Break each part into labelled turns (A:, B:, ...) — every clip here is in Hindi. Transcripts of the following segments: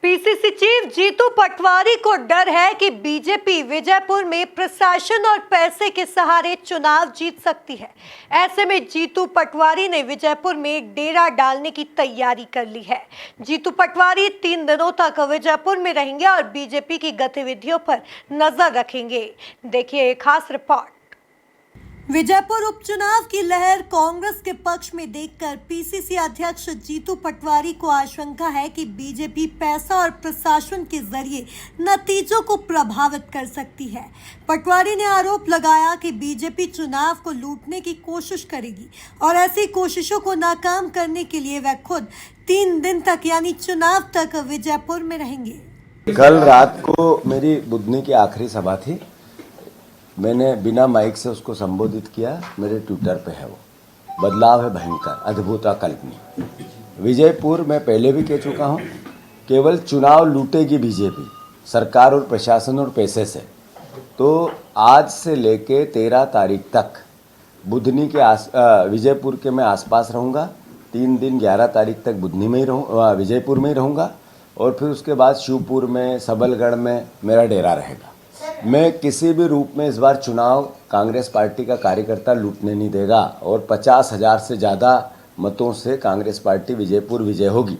A: पीसीसी चीफ जीतू पटवारी को डर है कि बीजेपी विजयपुर में प्रशासन और पैसे के सहारे चुनाव जीत सकती है। ऐसे में जीतू पटवारी ने विजयपुर में डेरा डालने की तैयारी कर ली है। जीतू पटवारी 3 दिनों तक विजयपुर में रहेंगे और बीजेपी की गतिविधियों पर नजर रखेंगे। देखिए एक खास रिपोर्ट। विजयपुर उपचुनाव की लहर कांग्रेस के पक्ष में देखकर पीसीसी अध्यक्ष जीतू पटवारी को आशंका है कि बीजेपी पैसा और प्रशासन के जरिए नतीजों को प्रभावित कर सकती है। पटवारी ने आरोप लगाया कि बीजेपी चुनाव को लूटने की कोशिश करेगी और ऐसी कोशिशों को नाकाम करने के लिए वह खुद 3 दिन तक यानी चुनाव तक विजयपुर में रहेंगे।
B: कल रात को मेरी बुधनी की आखिरी सभा थी। मैंने बिना माइक से उसको संबोधित किया। मेरे ट्विटर पे है वो। बदलाव है भयंकर, अद्भुत, अकल्पनीय। विजयपुर में पहले भी कह चुका हूँ, केवल चुनाव लूटेगी बीजेपी, सरकार और प्रशासन और पैसे से। तो आज से लेके 13 तारीख तक बुधनी के विजयपुर के मैं आसपास रहूँगा। 3 दिन 11 तारीख तक बुधनी में ही विजयपुर में ही रहूँगा और फिर उसके बाद शिवपुर में, सबलगढ़ में मेरा डेरा रहेगा। मैं किसी भी रूप में इस बार चुनाव कांग्रेस पार्टी का कार्यकर्ता लूटने नहीं देगा और 50,000 से ज़्यादा मतों से कांग्रेस पार्टी विजयपुर विजय होगी।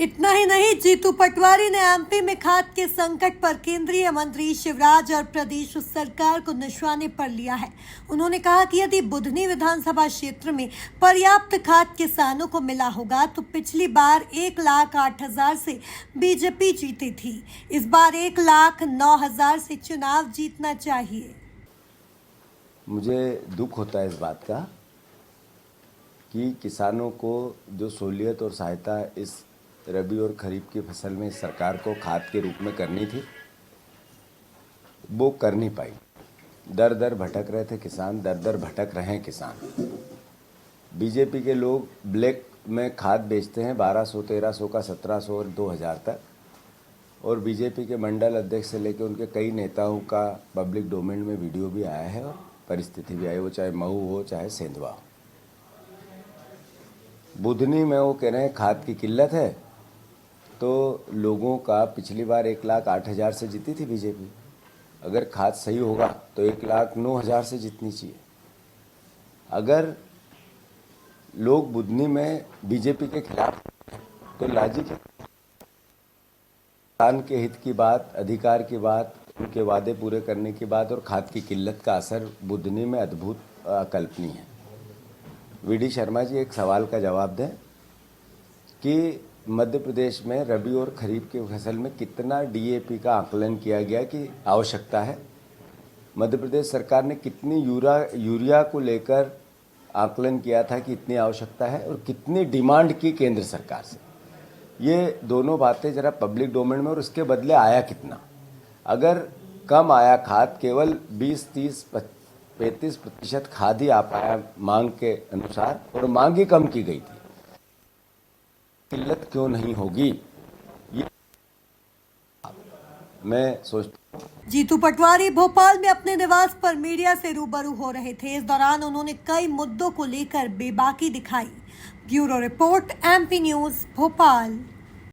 A: इतना ही नहीं, जीतू पटवारी ने एमपी में खाद के संकट पर केंद्रीय मंत्री शिवराज और प्रदेश सरकार को निशाने पर लिया है। उन्होंने कहा कि यदि बुधनी विधानसभा क्षेत्र में पर्याप्त खाद किसानों को मिला होगा तो पिछली बार 1,08,000 से बीजेपी जीती थी। इस बार 1,09,000 से चुनाव जीतना चाहिए।
B: मुझे दुख होता है इस बात का कि किसानों को जो सहूलियत और सहायता इस रबी और खरीफ की फसल में सरकार को खाद के रूप में करनी थी, वो कर नहीं पाई। दर दर भटक रहे थे किसान, दर दर भटक रहे हैं किसान। बीजेपी के लोग ब्लैक में खाद बेचते हैं 1200, 1300 का, 1700 और 2000 तक। और बीजेपी के मंडल अध्यक्ष से लेकर उनके कई नेताओं का पब्लिक डोमेन में वीडियो भी आया है और परिस्थिति भी आई, वो चाहे महू हो चाहे सेंधवा हो। बुधनी में वो कह रहे हैं खाद की किल्लत है, तो लोगों का पिछली बार 1,08,000 से जीती थी बीजेपी। अगर खाद सही होगा तो 1,09,000 से जीतनी चाहिए। अगर लोग बुधनी में बीजेपी के खिलाफ तो लाजी के किसान के हित की बात, अधिकार की बात, उनके वादे पूरे करने की बात और खाद की किल्लत का असर बुधनी में अद्भुत, अकल्पनीय है। वीडी शर्मा जी एक सवाल का जवाब दें कि मध्य प्रदेश में रबी और खरीफ की फसल में कितना डीएपी का आकलन किया गया कि आवश्यकता है। मध्य प्रदेश सरकार ने कितनी यूरिया को लेकर आकलन किया था कि इतनी आवश्यकता है और कितनी डिमांड की केंद्र सरकार से। ये दोनों बातें जरा पब्लिक डोमेन में, और उसके बदले आया कितना। अगर कम आया खाद, केवल 20, 30, 35% खाद ही आ पाया मांग के अनुसार, और मांग ही कम की गई थी, किल्लत क्यों नहीं होगी, ये मैं सोचता हूं।
A: जीतू पटवारी भोपाल में अपने निवास पर मीडिया से रूबरू हो रहे थे। इस दौरान उन्होंने कई मुद्दों को लेकर बेबाकी दिखाई। Bureau report, MP news, Bhopal.